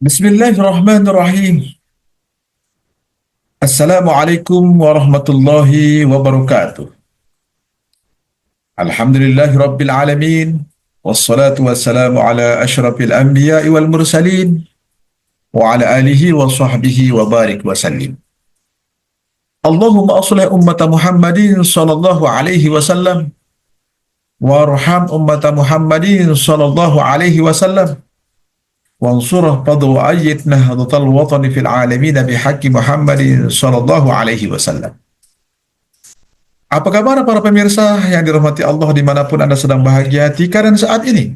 Bismillahirrahmanirrahim. Assalamualaikum warahmatullahi wabarakatuh. Alhamdulillahi rabbil alamin. Wassalatu wassalamu ala ashrafil anbiya'i wal mursalin. Wa ala alihi wa sahbihi wa barik wa sallim. Allahumma aslih ummata Muhammadin sallallahu alaihi wasallam. Warham ummata Muhammadin sallallahu alaihi wasallam. Wansurah fadhu ayyid nahdatal watani fil alamin bihaqi Muhammadin sallallahu alaihi wasallam. Apa kabar para pemirsa yang dirahmati Allah dimanapun Anda sedang bahagia ketika dan saat ini?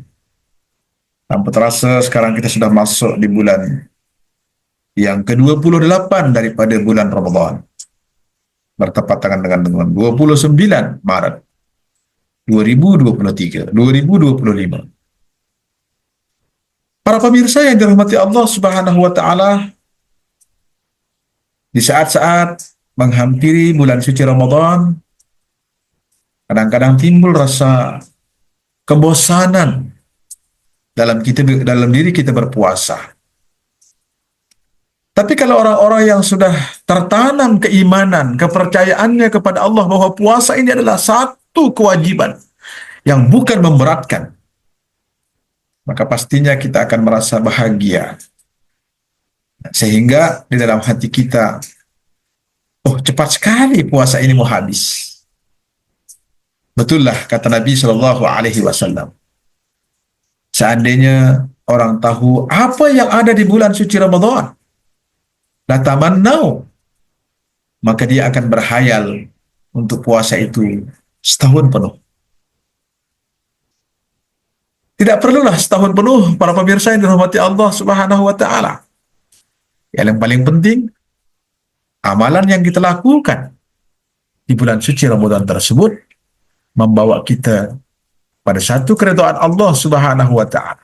Tanpa terasa sekarang kita sudah masuk di bulan yang ke-28 daripada bulan Ramadan. Bertepatan dengan 29 Maret 2025. Para pemirsa yang dirahmati Allah Subhanahu wa taala, di saat-saat menghampiri bulan suci Ramadan, kadang-kadang timbul rasa kebosanan dalam diri kita berpuasa. Tapi kalau orang-orang yang sudah tertanam keimanan, kepercayaannya kepada Allah bahwa puasa ini adalah satu kewajiban yang bukan memberatkan, maka pastinya kita akan merasa bahagia. Sehingga di dalam hati kita, oh cepat sekali puasa ini mau habis. Betullah kata Nabi SAW, seandainya orang tahu apa yang ada di bulan suci Ramadan, la tamannau, maka dia akan berhayal untuk puasa itu setahun penuh. Tidak perlulah setahun penuh para pemirsa yang dirahmati Allah Subhanahu wa taala. Yang paling penting, amalan yang kita lakukan di bulan suci Ramadan tersebut membawa kita pada satu keridhaan Allah Subhanahu wa taala.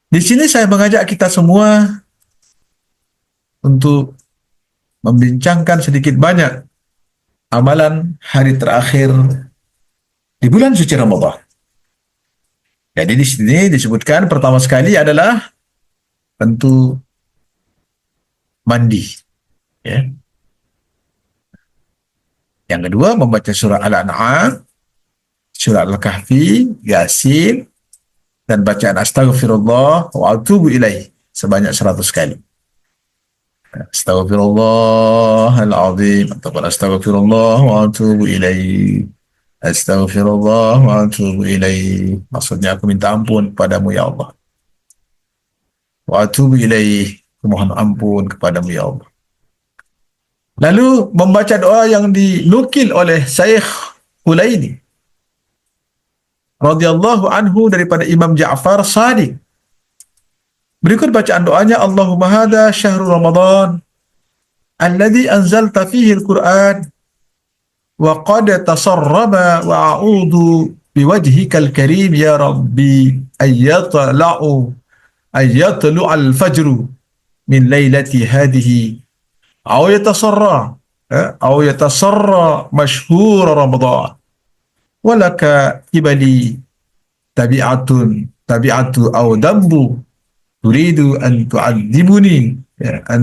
Di sini saya mengajak kita semua untuk membincangkan sedikit banyak amalan hari terakhir di bulan suci Ramadan. Jadi di sini disebutkan pertama sekali adalah tentu mandi. Ya. Yang kedua membaca surah Al-An'am, surah Al-Kahfi, Yasin, dan bacaan Astaghfirullah wa atubu ilaih sebanyak 100 kali. Astaghfirullahaladzim ataupun Astaghfirullah wa atubu ilaih. Astaghfirullah wa atubu ilaih. Maksudnya aku minta ampun kepadamu ya Allah. Wa atubu ilaih, mohon ampun kepadamu ya Allah. Lalu membaca doa yang dinukil oleh Syekh Hulaini radhiyallahu anhu daripada Imam Ja'far Shadiq. Berikut bacaan doanya, Allahumma hadha syahrul Ramadan alladhi anzalta fihi al-Qur'an wa qad tasarraba wa a'udhu biwajhikal karim ya Rabbi ayyatla'u al-fajru min laylati hadhihi aw yatasarra mashhur Ramadan wa laka ibali tabi'atu aw dambu turidu an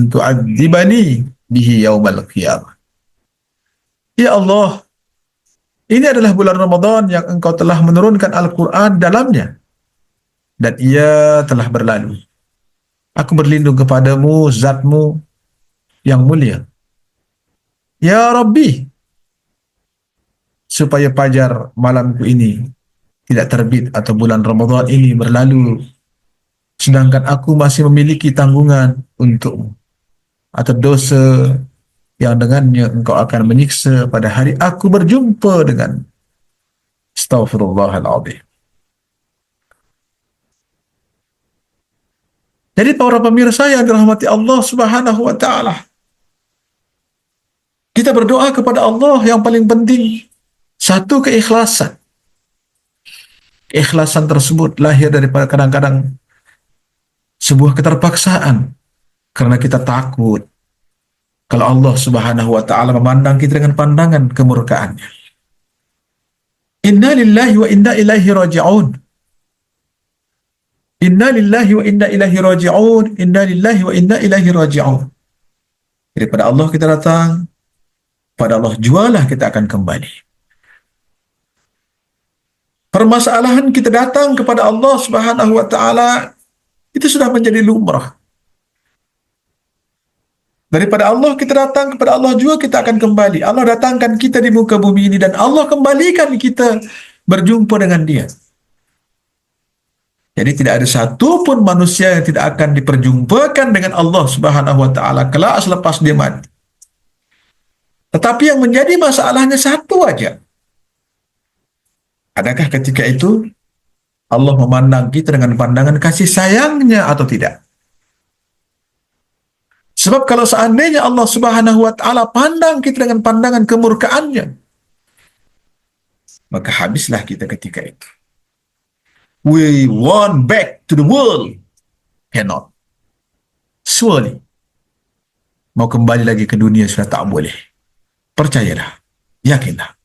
tu'adzibani bihi yaumal qiyamah. Ya Allah, ini adalah bulan Ramadan yang Engkau telah menurunkan Al-Quran dalamnya, dan ia telah berlalu. Aku berlindung kepadamu, Zatmu yang mulia. Ya Rabbi, supaya fajar malamku ini tidak terbit atau bulan Ramadan ini berlalu, sedangkan aku masih memiliki tanggungan untukmu, atau dosa yang dengannya Engkau akan menyiksa pada hari aku berjumpa dengan Astaghfirullahaladzim. Jadi para pemirsa yang dirahmati Allah Subhanahu wa taala, kita berdoa kepada Allah yang paling penting satu, keikhlasan. Keikhlasan tersebut lahir daripada kadang-kadang sebuah keterpaksaan karena kita takut kalau Allah Subhanahu wa taala memandang kita dengan pandangan kemurkaannya. Inna lillahi wa inna ilaihi raji'un. Inna lillahi wa inna ilaihi raji'un. Inna lillahi wa inna ilaihi raji'un. Jadi pada Allah kita datang, pada Allah jualah kita akan kembali. Permasalahan kita datang kepada Allah Subhanahu wa taala itu sudah menjadi lumrah. Daripada Allah kita datang, kepada Allah juga kita akan kembali. Allah datangkan kita di muka bumi ini dan Allah kembalikan kita berjumpa dengan Dia. Jadi tidak ada satu pun manusia yang tidak akan diperjumpakan dengan Allah Subhanahu wa taala kelak selepas dia mati. Tetapi yang menjadi masalahnya satu aja. Adakah ketika itu Allah memandang kita dengan pandangan kasih sayangnya atau tidak? Sebab kalau seandainya Allah Subhanahu wa taala pandang kita dengan pandangan kemurkaannya, maka habislah kita ketika itu. We want back to the world. Cannot. Surely. Mau kembali lagi ke dunia sudah tak boleh. Percayalah. Yakinlah.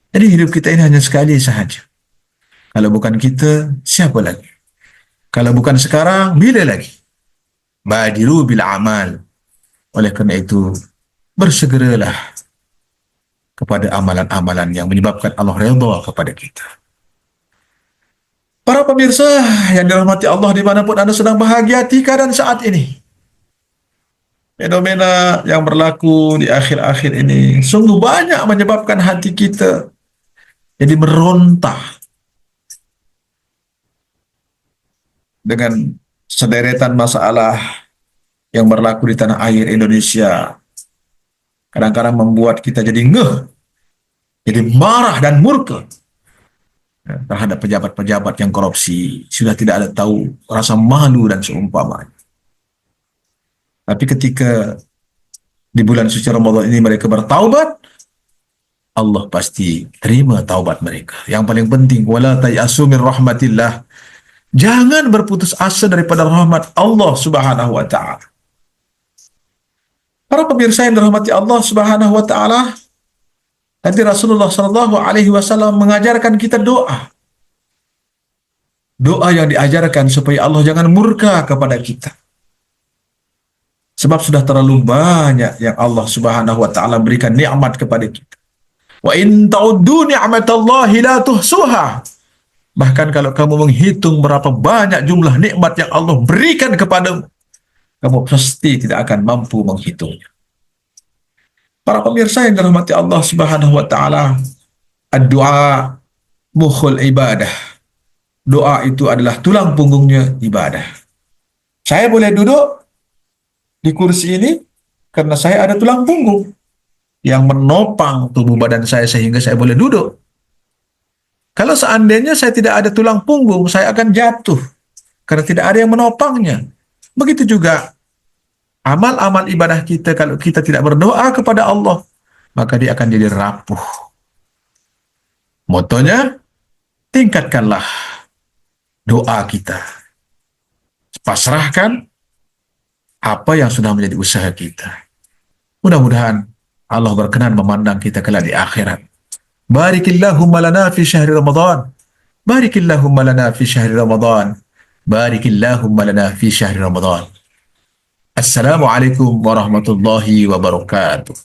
Jadi hidup kita ini hanya sekali sahaja. Kalau bukan kita, siapa lagi? Kalau bukan sekarang, bila lagi? Badiru bil amal. Oleh kerana itu, bersegeralah kepada amalan-amalan yang menyebabkan Allah redha kepada kita. Para pemirsa yang dirahmati Allah dimanapun Anda sedang berhayati keadaan saat ini. Fenomena yang berlaku di akhir-akhir ini sungguh banyak menyebabkan hati kita jadi meronta dengan sederetan masalah yang berlaku di tanah air Indonesia. Kadang-kadang membuat kita jadi ngeh, jadi marah dan murka terhadap pejabat-pejabat yang korupsi. Sudah tidak ada tahu rasa malu dan seumpamanya. Tapi ketika di bulan suci Ramadan ini mereka bertaubat, Allah pasti terima taubat mereka. Yang paling penting, wala tayasu min rahmatillah. Jangan berputus asa daripada rahmat Allah Subhanahu wa taala. Para pemirsa yang dirahmati Allah Subhanahu wa taala, nanti Rasulullah sallallahu alaihi wasallam mengajarkan kita doa. Doa yang diajarkan supaya Allah jangan murka kepada kita. Sebab sudah terlalu banyak yang Allah Subhanahu wa taala berikan nikmat kepada kita. Wa in ta'uddu ni'matallahi la tuhsuha. Bahkan kalau kamu menghitung berapa banyak jumlah nikmat yang Allah berikan kepadamu, kamu pasti tidak akan mampu menghitungnya. Para pemirsa yang dirahmati Allah Subhanahu wa taala, ad-du'a mukhul ibadah. Doa itu adalah tulang punggungnya ibadah. Saya boleh duduk di kursi ini karena saya ada tulang punggung yang menopang tubuh badan saya sehingga saya boleh duduk. Kalau seandainya saya tidak ada tulang punggung, saya akan jatuh karena tidak ada yang menopangnya. Begitu juga amal-amal ibadah kita, kalau kita tidak berdoa kepada Allah, maka dia akan jadi rapuh. Motonya, tingkatkanlah doa kita. Pasrahkan apa yang sudah menjadi usaha kita. Mudah-mudahan Allah berkenan memandang kita kelak di akhirat. Barikillahumma lana fi syahri Ramadan. Barikillahumma lana fi syahri Ramadan. Barikillahumma lana fi syahri Ramadan. Assalamualaikum warahmatullahi wabarakatuh.